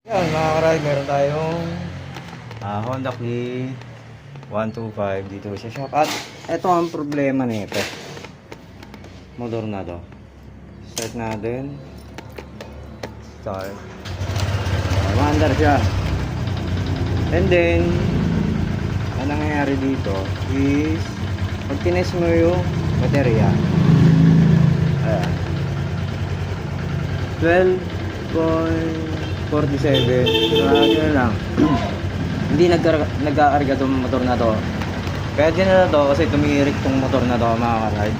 Yan mga karag, meron tayong Honda Click 125 dito sa shop. At ito ang problema nito. Motor na to. Start natin. Start. Mandar siya. And then, ang nangyayari dito is pag tines mo yung baterya. Ayan. 12.47. Yun lang. Hindi nagkakarga itong motor na to. Kaya din na to kasi tumirik tong motor na to mga karag.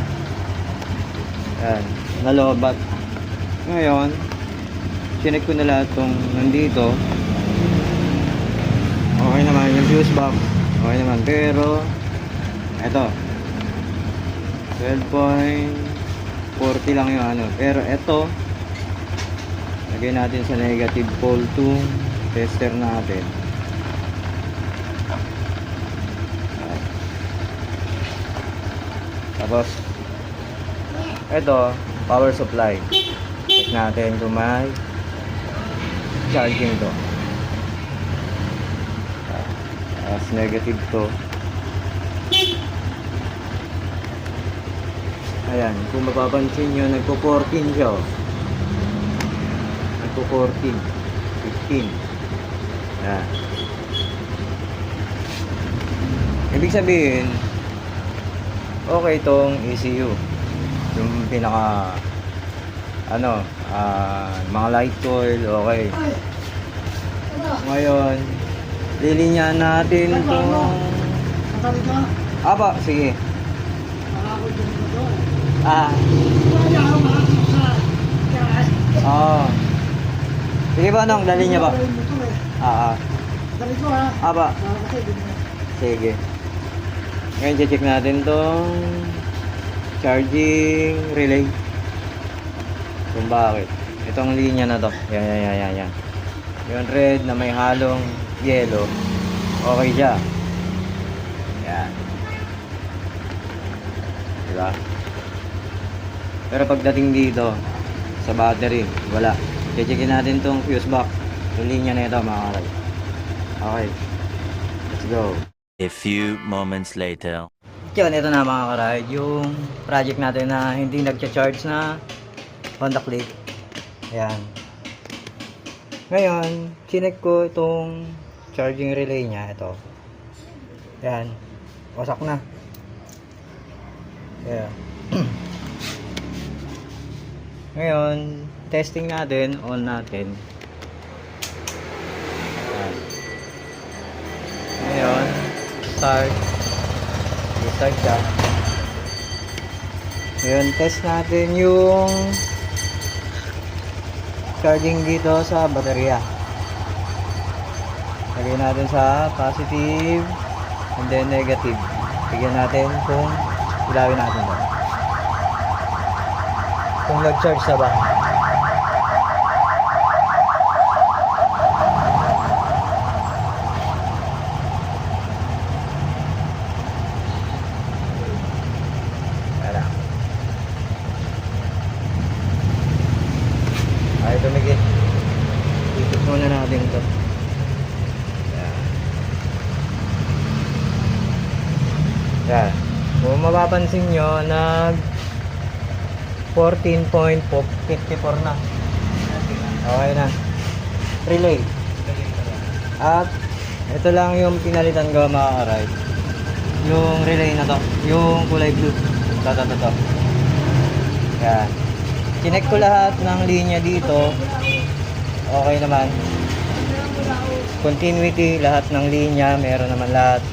Ayan. Nalobat. Ngayon, chinek ko na lahat tong nandito. Okay naman yung fuse box. Okay naman. Pero, eto. 12.40 lang yung ano. Pero eto, lagay natin sa negative pole 2 tester natin. Tapos eto, power supply. Check natin kung may charging to. As negative to. Ayan, kung mapapansin nyo, nagpo-14 siya. Nagpo-14 15. Ayan. Ibig sabihin, okay tong ECU. Yung pinaka mga light coil, okay. Ngayon, lilinyahan natin itong apa, sige. Sige ba nang dali niya ba? Apa. Sige. Ngayon check natin tong charging relay. Kung bakit. Itong linya na to. Yan. Yung red na may halong yellow. Okay siya. Yan. Diba? Pero pagdating dito sa battery, wala. Checkin natin tong fuse box. Yung linya na ito mga karay. Okay. Let's go. A few moments later. Yun, ito na mga karay. Yung project natin na hindi nagcha-charge na Honda Click. Ayan. Ngayon, chinek ko itong charging relay niya. Ito. Ayan. Wasak na. Ayan. Ngayon, testing natin, on natin. Ayan. Ngayon, start. I-start siya. Ngayon, test natin yung charging dito sa baterya. Lagay natin sa positive and then negative. Tignan natin kung ilawin natin ba. Kung nag-charge na ba. Wala. Ay, tumigil. Ikot muna natin ito. Yan. Kung mapapansin nyo, nag 14.54 na. Okay na. Relay. At ito lang yung pinalitan ko mga karay. Yung relay na to. Yung kulay blue. Ito. Yan. Chinek ko lahat ng linya dito. Okay naman. Continuity, lahat ng linya. Meron naman lahat.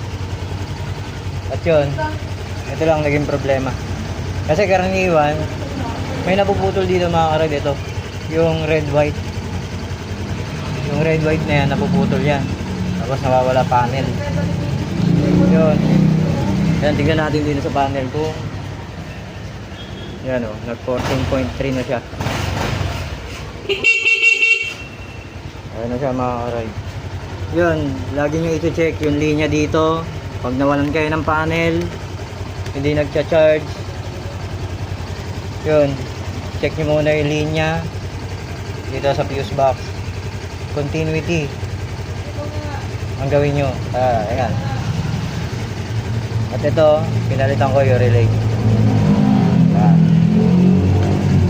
At yun. Ito lang naging problema. Kasi karaniwan, may napuputol dito mga karag. Ito, yung red white na yan, napuputol yan. Tapos nawawala panel. Yun. Yan, tignan natin dito sa panel ko. Yan o, nag 14.3 na siya. Ayan na siya mga karag. Yun, lagi nyo iti-check yung linya dito. Pag nawalan kayo ng panel, hindi nagcha-charge, yun, check nyo muna yung linya dito sa fuse box. continuity ang gawin nyo. Ayan. At ito, pinalitan ko yung relay. Ayan.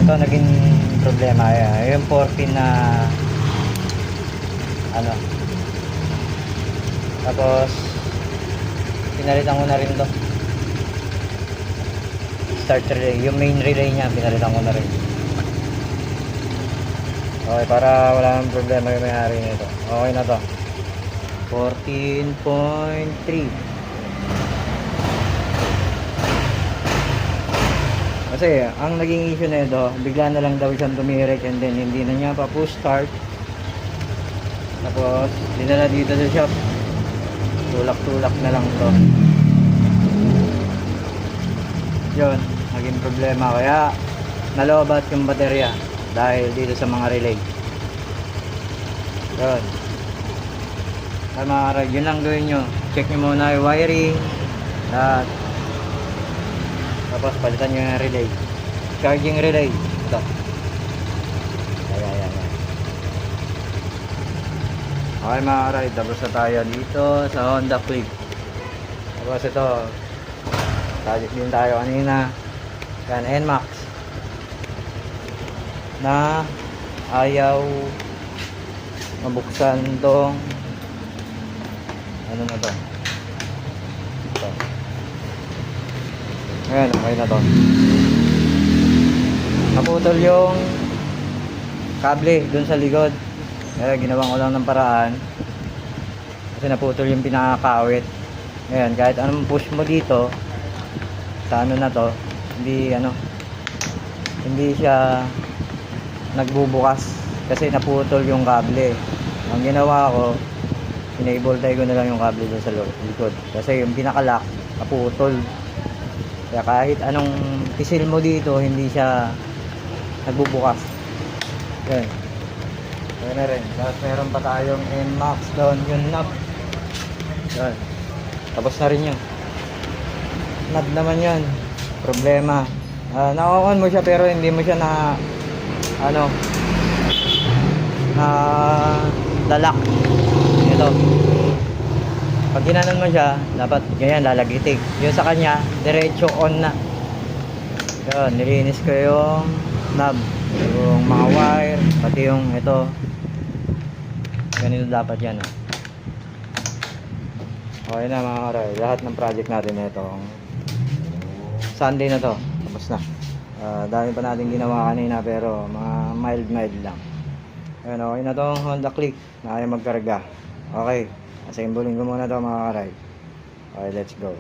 Ito naging problema. Ayan. Yung 14 na ano. Tapos pinalitan ko na rin to. Start relay. Yung main relay niya, pinalitan ko na rin. Okay, para wala nang problema yung may-ari nito. Okay na to. 14.3. Kasi ang naging issue nito, bigla na lang daw siyang tumirik and then hindi na niya pa push start. Tapos dinala dito sa shop. Tulak-tulak na lang to. Yun, naging problema, kaya nalobat yung baterya dahil dito sa mga relay. Yun. Ay mga karag, yun lang gawin nyo. Check nyo muna yung wiring. Lahat. Tapos palitan nyo yung relay. Charging relay. Ito. Ayan. Okay mga karag, tapos na tayo dito sa Honda Click. Tapos ito, project din tayo kanina. Yan, NMAX na ayaw mabuksan tong ano na to. Ito. Ayan, okay na to. Naputol yung kable dun sa likod. Kaya ginawan ko lang ng paraan kasi naputol yung pinakakawit. Ayan, kahit anong push mo dito sa ano na to, hindi siya nagbubukas kasi naputol yung kable. Ang ginawa ko, pinay-voltay ko na lang yung kable dun sa likod kasi yung pinaka-lock naputol. Kaya kahit anong pisil mo dito, hindi siya nagbubukas. Yan. Yan na rin. Tapos meron pa tayong NMAX doon, yung knob. Yan. Tapos na rin yun. Knob naman yan. Problema. Na-on mo siya pero hindi mo siya na lalak. Ito. Pag ginanon mo siya, dapat ganyan lalagitik. Yung sa kanya, diretso on na. Yun, nilinis ko yung knob, yung mga wire, pati yung ito. Ganito dapat yan. Okay na mga karay. Lahat ng project natin na ito. Sunday na to. Tapos na. Dami pa natin ginawa kanina pero mga mild lang. Ayan, okay na tong Honda Click na ayaw magkarga. Okay. Assemblingin ko muna to mga karay. Okay, let's go.